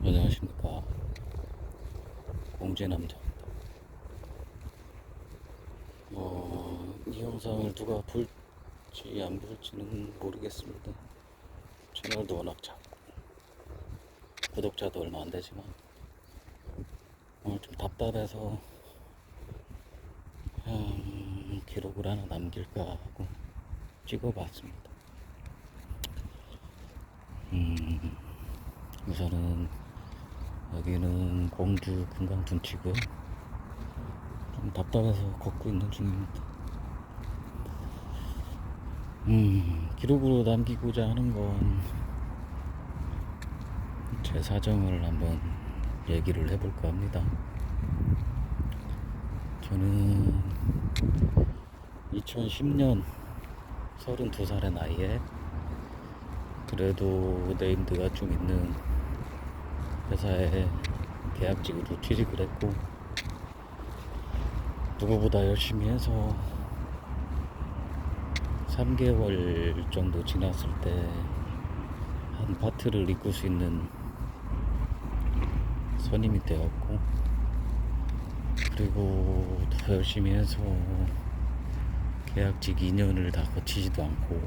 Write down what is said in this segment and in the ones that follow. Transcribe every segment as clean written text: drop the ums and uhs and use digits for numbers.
안녕하십니까. 공제남자입니다. 이 영상을 누가 볼지 안 볼지는 모르겠습니다. 채널도 워낙 작고 구독자도 얼마 안 되지만 오늘 좀 답답해서 그냥 기록을 하나 남길까 하고 찍어봤습니다. 우선은 여기는 공주 금강 둔치고요. 좀 답답해서 걷고 있는 중입니다. 기록으로 남기고자 하는 건 제 사정을 한번 얘기를 해볼까 합니다. 저는 2010년 32살의 나이에 그래도 네임드가 좀 있는 회사에 계약직으로 취직을 했고, 누구보다 열심히 해서 3개월 정도 지났을 때 한 파트를 이끌 수 있는 선임이 되었고, 그리고 더 열심히 해서 계약직 2년을 다 거치지도 않고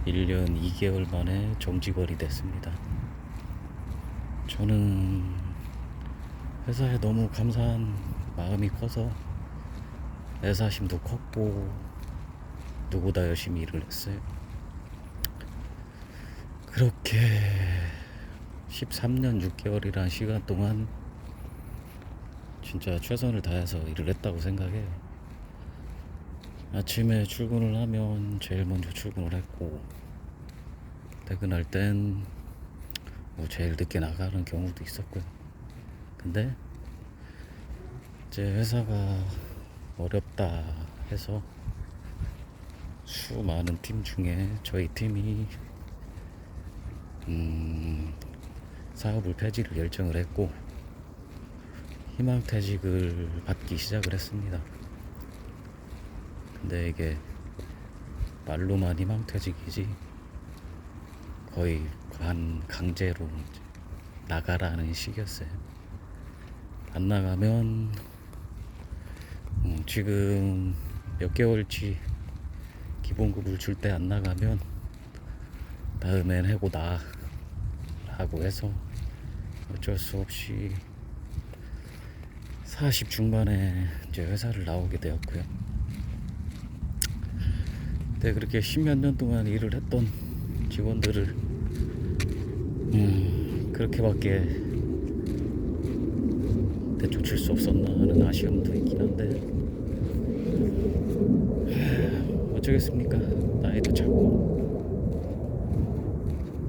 1년 2개월 만에 정직원이 됐습니다. 저는 회사에 너무 감사한 마음이 커서 애사심도 컸고 누구보다 열심히 일을 했어요. 그렇게 13년 6개월이라는 시간 동안 진짜 최선을 다해서 일을 했다고 생각해요. 아침에 출근을 하면 제일 먼저 출근을 했고, 퇴근할 땐 뭐 제일 늦게 나가는 경우도 있었고요. 근데 이제 회사가 어렵다 해서 수많은 팀 중에 저희 팀이 사업을 폐지를 결정을 했고 희망퇴직을 받기 시작을 했습니다. 근데 이게 말로만 희망퇴직이지 거의 강제로 나가라는 식이었어요. 안 나가면 지금 몇 개월치 기본급을 줄 때 안 나가면 다음엔 해고다 라고 해서 어쩔 수 없이 40 중반에 이제 회사를 나오게 되었고요. 근데 그렇게 10몇 년 동안 일을 했던 직원들을 그렇게밖에 내쫓을 수 없었나 하는 아쉬움도 있긴 한데 어쩌겠습니까. 나이도 차고.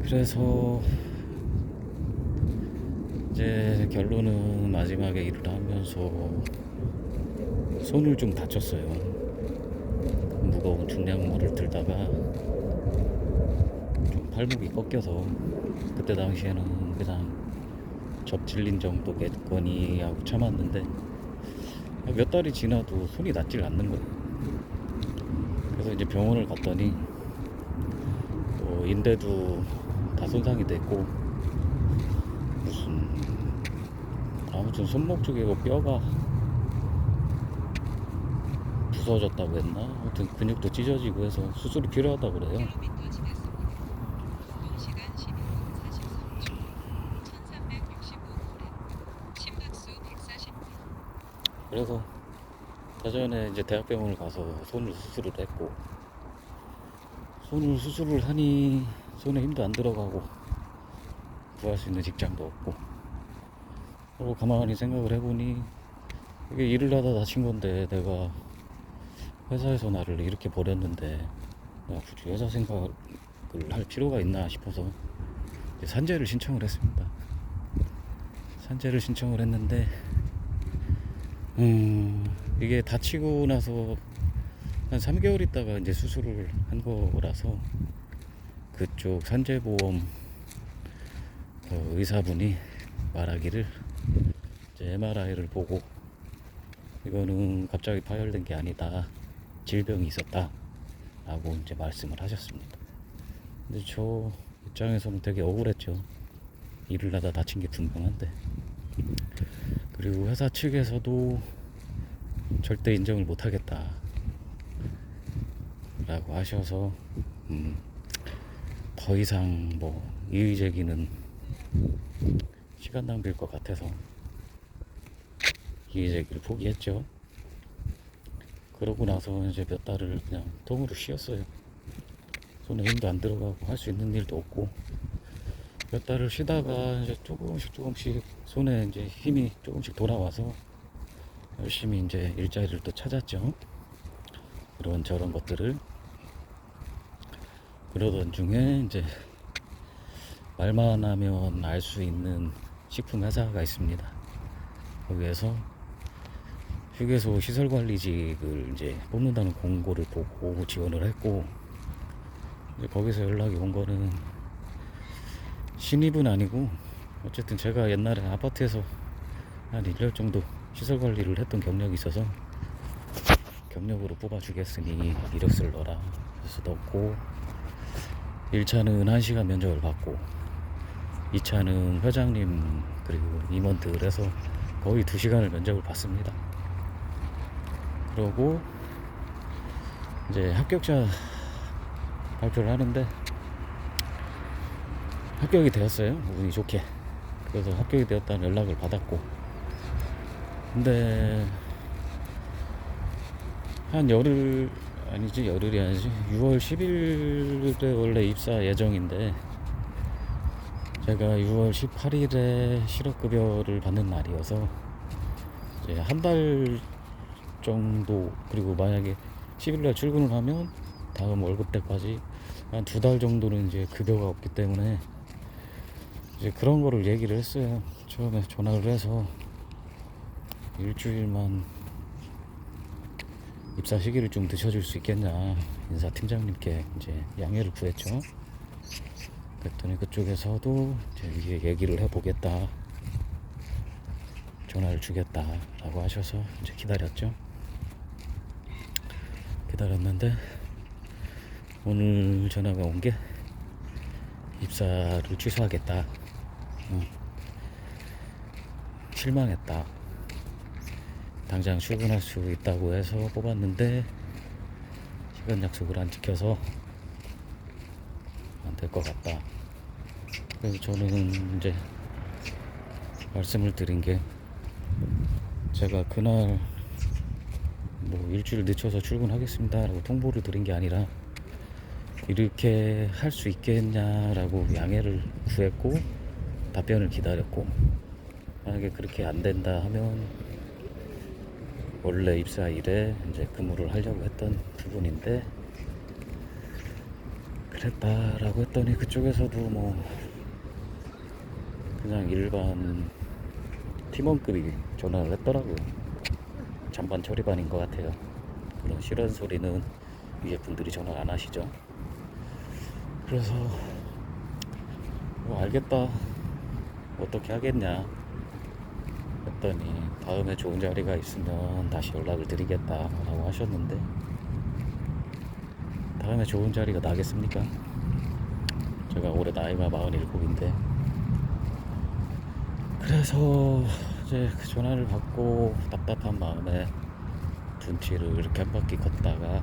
그래서 이제 결론은 마지막에 일을 하면서 손을 좀 다쳤어요. 무거운 중량물을 들다가 좀 팔목이 꺾여서 그때 당시에는 그냥 접질린 정도겠거니 하고 참았는데 몇 달이 지나도 손이 낫질 않는 거예요. 그래서 이제 병원을 갔더니 인대도 다 손상이 됐고 아무튼 손목 쪽에 뼈가 부서졌다고 했나? 아무튼 근육도 찢어지고 해서 수술이 필요하다고 그래요. 그래서 사전에 이제 대학병원을 가서 손을 수술을 했고, 손을 수술을 하니 손에 힘도 안 들어가고 구할 수 있는 직장도 없고, 그리고 가만히 생각을 해보니 이게 일을 하다 다친 건데 내가 회사에서 나를 이렇게 버렸는데 내가 굳이 회사 생각을 할 필요가 있나 싶어서 산재를 신청을 했습니다. 산재를 신청을 했는데 이게 다치고 나서 한 3개월 있다가 이제 수술을 한 거라서 그쪽 산재보험 의사분이 말하기를 이제 MRI를 보고 이거는 갑자기 파열된 게 아니다, 질병이 있었다 라고 이제 말씀을 하셨습니다. 근데 저 입장에서는 되게 억울했죠. 일을 하다 다친 게 분명한데, 그리고 회사 측에서도 절대 인정을 못하겠다 라고 하셔서 더 이상 뭐 이의 제기는 시간 낭비일 것 같아서 이의 제기를 포기했죠. 그러고 나서 이제 몇 달을 그냥 통으로 쉬었어요. 손에 힘도 안 들어가고 할 수 있는 일도 없고, 몇 달을 쉬다가 이제 조금씩 손에 이제 힘이 조금씩 돌아와서 열심히 이제 일자리를 또 찾았죠. 이런 저런 것들을. 그러던 중에 이제 말만 하면 알 수 있는 식품 회사가 있습니다. 거기에서 휴게소 시설관리직을 이제 뽑는다는 공고를 보고 지원을 했고, 이제 거기서 연락이 온 거는 신입은 아니고, 어쨌든 제가 옛날에 아파트에서 한 1년 정도 시설관리를 했던 경력이 있어서 경력으로 뽑아주겠으니 이력서를 넣어라. 그래서 넣고, 1차는 1시간 면접을 받고, 2차는 회장님 그리고 임원들 해서 거의 2시간을 면접을 받습니다. 그러고 이제 합격자 발표를 하는데 합격이 되었어요. 운이 좋게. 그래서 합격이 되었다는 연락을 받았고, 근데 한 열흘이 아니지 6월 10일에 원래 입사 예정인데, 제가 6월 18일에 실업급여를 받는 날이어서 이제 한 달 정도, 그리고 만약에 10일날 출근을 하면 다음 월급 때까지 한 2달 정도는 이제 급여가 없기 때문에 이제 그런 거를 얘기를 했어요. 처음에 전화를 해서 일주일만 입사 시기를 좀 늦춰줄 수 있겠냐, 인사팀장님께 이제 양해를 구했죠. 그랬더니 그쪽에서도 이제 얘기를 해보겠다, 전화를 주겠다 라고 하셔서 이제 기다렸죠. 기다렸는데 오늘 전화가 온 게 입사를 취소하겠다, 실망했다, 당장 출근할 수 있다고 해서 뽑았는데 시간 약속을 안 지켜서 안 될 것 같다. 그래서 저는 이제 말씀을 드린 게, 제가 그날 뭐 일주일 늦춰서 출근하겠습니다 라고 통보를 드린 게 아니라, 이렇게 할 수 있겠냐라고 양해를 구했고 답변을 기다렸고, 만약에 그렇게 안 된다 하면 원래 입사일에 이제 근무를 하려고 했던 부분인데 그랬다라고 했더니, 그쪽에서도 뭐 그냥 일반 팀원급이 전화를 했더라고요. 잔반 처리반인 것 같아요. 그런 싫은 소리는 위에 분들이 전화를 안 하시죠. 그래서 뭐 알겠다, 어떻게 하겠냐 했더니 다음에 좋은 자리가 있으면 다시 연락을 드리겠다 라고 하셨는데, 다음에 좋은 자리가 나겠습니까? 제가 올해 나이가 47인데. 그래서 이제 그 전화를 받고 답답한 마음에 둔치를 이렇게 한 바퀴 걷다가,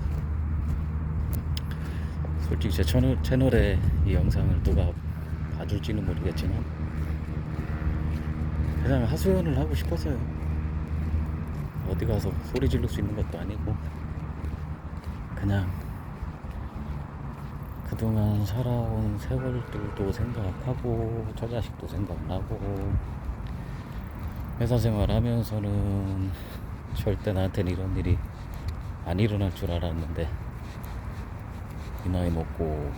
솔직히 제 채널에 이 영상을 누가 봐줄지는 모르겠지만 그냥 하소연을 하고 싶어서요. 어디 가서 소리 지를 수 있는 것도 아니고, 그냥 그동안 살아온 세월들도 생각하고 처자식도 생각나고, 회사 생활하면서는 절대 나한테는 이런 일이 안 일어날 줄 알았는데, 이 나이 먹고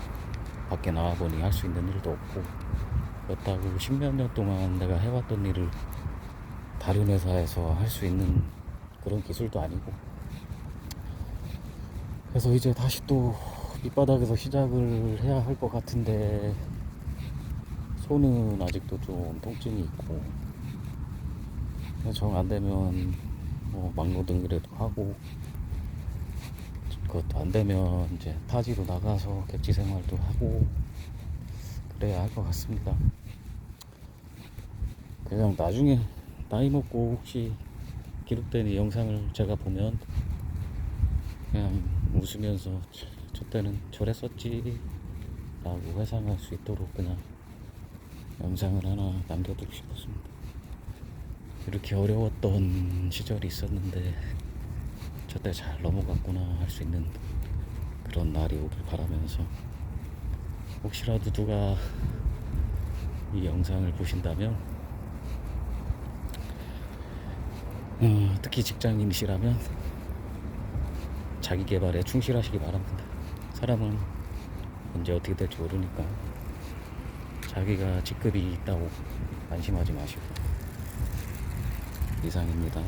밖에 나와보니 할 수 있는 일도 없고, 그렇다고 10몇 년 동안 내가 해왔던 일을 다른 회사에서 할 수 있는 그런 기술도 아니고, 그래서 이제 다시 또 밑바닥에서 시작을 해야 할 것 같은데, 손은 아직도 좀 통증이 있고, 정 안 되면 뭐 막노동이라도 하고, 그것도 안 되면 이제 타지로 나가서 객지 생활도 하고 그래야 할 것 같습니다. 그냥 나중에 나이 먹고 혹시 기록된 이 영상을 제가 보면 그냥 웃으면서 저 때는 저랬었지 라고 회상할 수 있도록 그냥 영상을 하나 남겨두고 싶었습니다. 이렇게 어려웠던 시절이 있었는데 저때 잘 넘어갔구나 할 수 있는 그런 날이 오길 바라면서, 혹시라도 누가 이 영상을 보신다면 특히 직장인이시라면 자기 개발에 충실하시기 바랍니다. 사람은 언제 어떻게 될지 모르니까 자기가 직급이 있다고 안심하지 마시고. 이상입니다.